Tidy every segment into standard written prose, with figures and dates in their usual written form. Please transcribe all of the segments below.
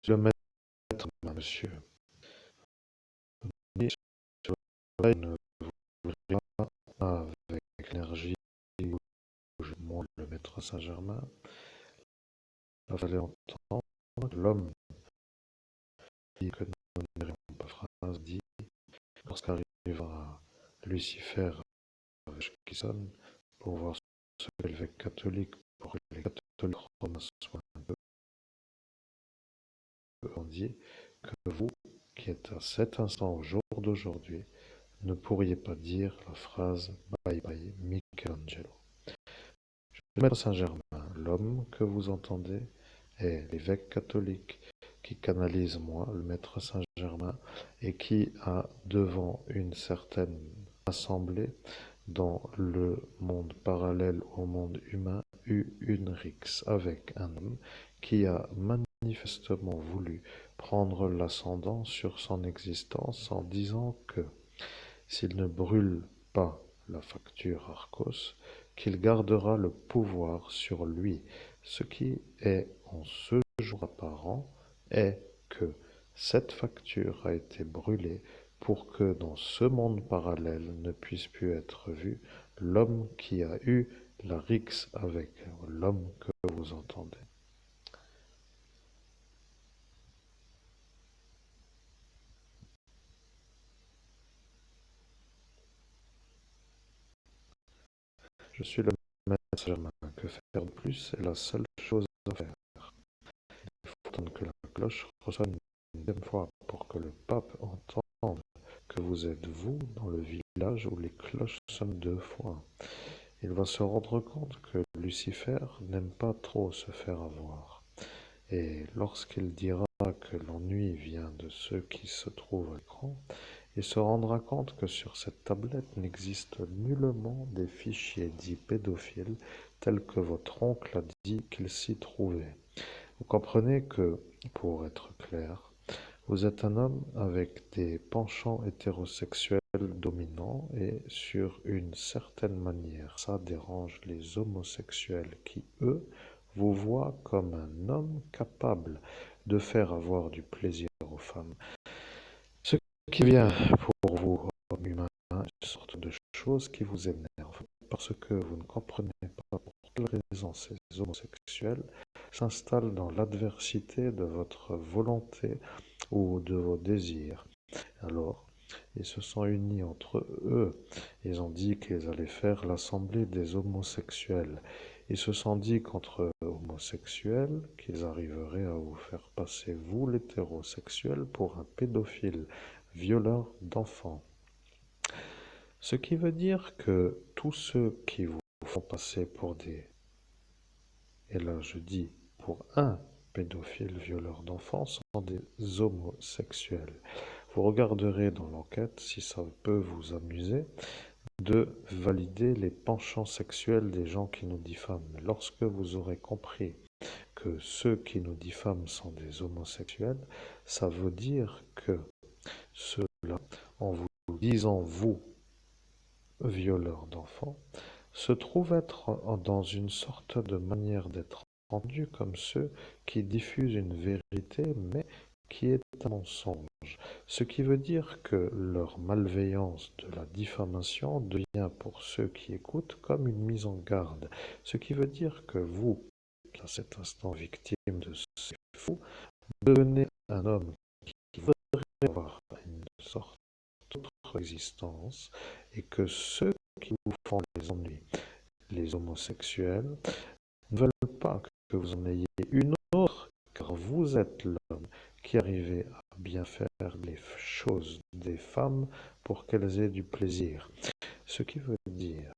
le maître, monsieur. Ni sur l'oreille ne vous pas avec l'énergie où je montre le maître Saint-Germain. Il fallait entendre l'homme dit que nous n'irons pas phrase dit lorsqu'arrivera Lucifer qui sonne pour voir ce que l'évêque catholique, pour que les catholiques romains soient un peu dit que vous, qui êtes à cet instant au jour d'aujourd'hui, ne pourriez pas dire la phrase Bye bye Michelangelo. Le maître Saint-Germain, l'homme que vous entendez, est l'évêque catholique qui canalise moi, le maître Saint-Germain, et qui a devant une certaine assemblée dans le monde parallèle au monde humain eu une rixe avec un homme qui a manifestement voulu prendre l'ascendant sur son existence en disant que s'il ne brûle pas la facture Arcos, qu'il gardera le pouvoir sur lui. Ce qui est en ce jour apparent est que cette facture a été brûlée pour que dans ce monde parallèle ne puisse plus être vu l'homme qui a eu la rixe avec l'homme que vous entendez. Je suis le maître Germain. Que faire de plus est la seule chose à faire. Il faut attendre que la cloche ressonne une deuxième fois pour que le pape entende que vous êtes vous dans le village où les cloches sonnent deux fois. Il va se rendre compte que Lucifer n'aime pas trop se faire avoir. Et lorsqu'il dira que l'ennui vient de ceux qui se trouvent à l'écran, il se rendra compte que sur cette tablette n'existe nullement des fichiers dits pédophiles tels que votre oncle a dit qu'il s'y trouvait. Vous comprenez que, pour être clair, vous êtes un homme avec des penchants hétérosexuels dominants et, sur une certaine manière, ça dérange les homosexuels qui, eux, vous voient comme un homme capable de faire avoir du plaisir aux femmes. Ce qui vient pour vous, homme humain, une sorte de chose qui vous énerve, parce que vous ne comprenez pas pour quelle raison ces homosexuels s'installent dans l'adversité de votre volonté ou de vos désirs. Alors, ils se sont unis entre eux. Ils ont dit qu'ils allaient faire l'assemblée des homosexuels. Ils se sont dit qu'entre homosexuels, qu'ils arriveraient à vous faire passer, vous l'hétérosexuel, pour un pédophile, violeur d'enfants. Ce qui veut dire que tous ceux qui vous font passer pour des, et là je dis pour un pédophile violeur d'enfants, sont des homosexuels. Vous regarderez dans l'enquête, si ça peut vous amuser, de valider les penchants sexuels des gens qui nous diffament. Mais lorsque vous aurez compris que ceux qui nous diffament sont des homosexuels, ça veut dire que ceux-là, en vous disant vous, violeurs d'enfants, se trouvent être dans une sorte de manière d'être entendus comme ceux qui diffusent une vérité, mais qui est un mensonge. Ce qui veut dire que leur malveillance de la diffamation devient pour ceux qui écoutent comme une mise en garde. Ce qui veut dire que vous, à cet instant victime de ces fous, devenez un homme qui voudrait avoir une sorte d'autre existence et que ceux qui vous font les ennuis, les homosexuels, ne veulent pas que vous en ayez une autre, car vous êtes l'homme qui arrivait à bien faire les choses des femmes pour qu'elles aient du plaisir. Ce qui veut dire,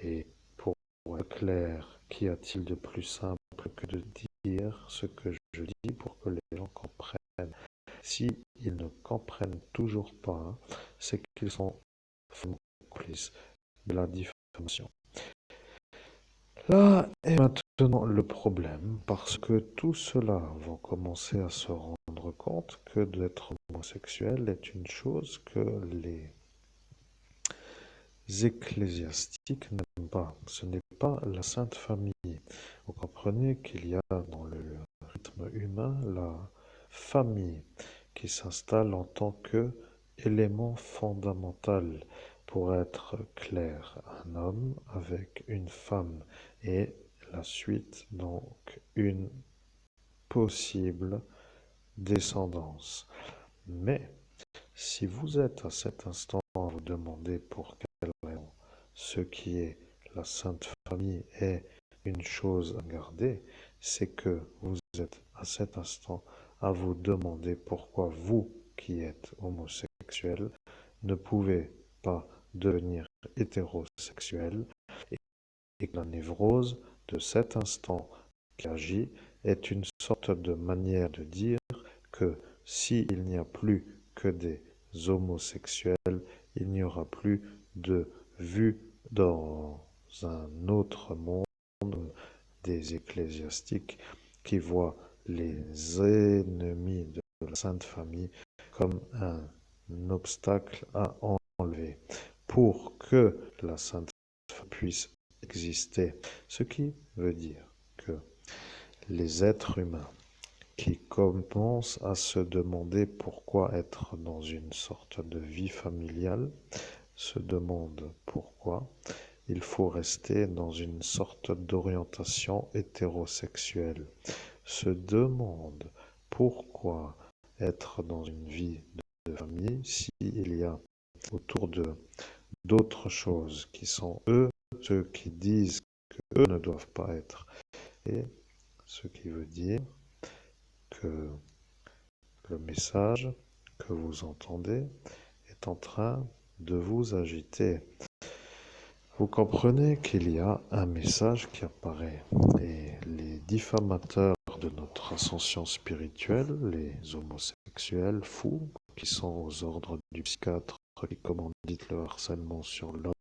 et pour être clair, qu'y a-t-il de plus simple que de dire ce que je dis pour que les gens comprennent? Si ils ne comprennent toujours pas, c'est qu'ils sont complices de la diffamation. Là est maintenant le problème, parce que tous ceux-là vont commencer à se rendre compte que d'être homosexuel est une chose que les ecclésiastiques n'aiment pas. Ce n'est pas la Sainte Famille. Vous comprenez qu'il y a dans le rythme humain famille qui s'installe en tant que élément fondamental. Pour être clair, un homme avec une femme et la suite, donc une possible descendance. Mais si vous êtes à cet instant à vous demander pour quelle raison ce qui est la Sainte Famille est une chose à garder, c'est que vous êtes à cet instant à vous demander pourquoi vous qui êtes homosexuel ne pouvez pas devenir hétérosexuel et que la névrose de cet instant qui agit est une sorte de manière de dire que s'il n'y a plus que des homosexuels, il n'y aura plus de vue dans un autre monde des ecclésiastiques qui voient les ennemis de la Sainte Famille comme un obstacle à enlever pour que la Sainte Famille puisse exister. Ce qui veut dire que les êtres humains qui commencent à se demander pourquoi être dans une sorte de vie familiale, se demandent pourquoi il faut rester dans une sorte d'orientation hétérosexuelle, se demandent pourquoi être dans une vie de famille s'il y a autour d'eux d'autres choses qui sont eux, ceux qui disent qu'eux ne doivent pas être. Et ce qui veut dire que le message que vous entendez est en train de vous agiter. Vous comprenez qu'il y a un message qui apparaît et les diffamateurs de notre ascension spirituelle, les homosexuels fous qui sont aux ordres du psychiatre qui commandite le harcèlement sur l'homme,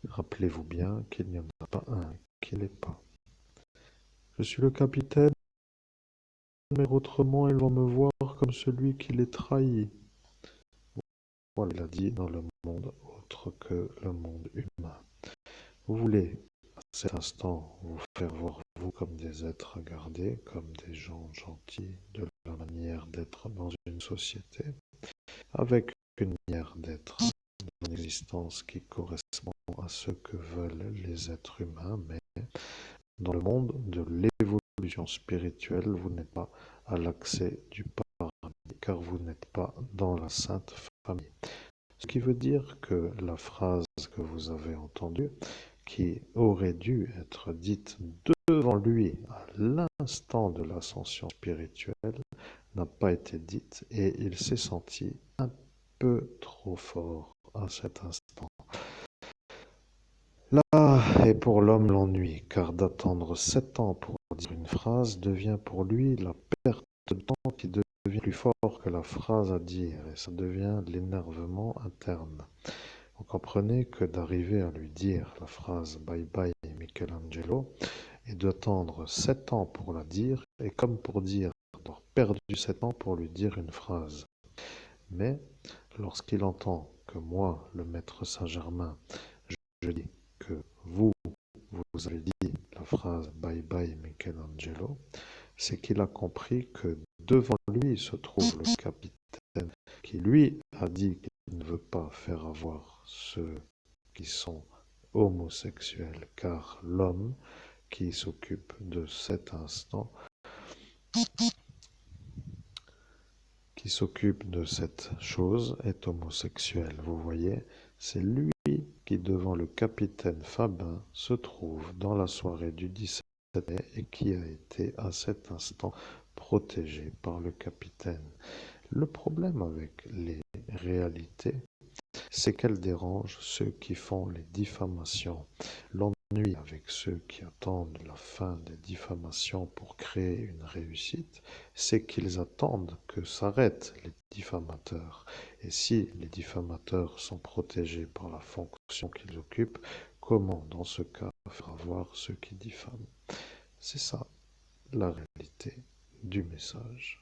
rappelez-vous bien qu'il n'y en a pas un qui l'est pas. Je suis le capitaine, mais autrement ils vont me voir comme celui qui les trahit. Voilà, il a dit dans le monde autre que le monde humain. Vous voulez, à cet instant, vous faire voir vous comme des êtres gardés, comme des gens gentils, de la manière d'être dans une société, avec une manière d'être dans une existence qui correspond à ce que veulent les êtres humains, mais dans le monde de l'évolution spirituelle, vous n'êtes pas à l'accès du paradis, car vous n'êtes pas dans la Sainte Famille. Ce qui veut dire que la phrase que vous avez entendue, qui aurait dû être dite devant lui à l'instant de l'ascension spirituelle, n'a pas été dite et il s'est senti un peu trop fort à cet instant. Là est pour l'homme l'ennui, car d'attendre 7 ans pour dire une phrase devient pour lui la perte de temps qui devient plus fort que la phrase à dire, et ça devient l'énervement interne. Vous comprenez que d'arriver à lui dire la phrase Bye bye Michelangelo et d'attendre 7 ans pour la dire est comme pour dire d'avoir perdu 7 ans pour lui dire une phrase. Mais lorsqu'il entend que moi, le maître Saint-Germain, je dis que vous avez dit la phrase Bye bye Michelangelo, c'est qu'il a compris que devant lui se trouve le capitaine qui lui a dit qu'il ne veut pas faire avoir ceux qui sont homosexuels, car l'homme qui s'occupe de cet instant, qui s'occupe de cette chose est homosexuel. Vous voyez, c'est lui qui, devant le capitaine Fabin, se trouve dans la soirée du 17 mai et qui a été à cet instant protégé par le capitaine. Le problème avec les réalités, c'est qu'elles dérangent ceux qui font les diffamations. L'ennui avec ceux qui attendent la fin des diffamations pour créer une réussite, c'est qu'ils attendent que s'arrêtent les diffamateurs. Et si les diffamateurs sont protégés par la fonction qu'ils occupent, comment dans ce cas faire avoir ceux qui diffament? C'est ça la réalité du message.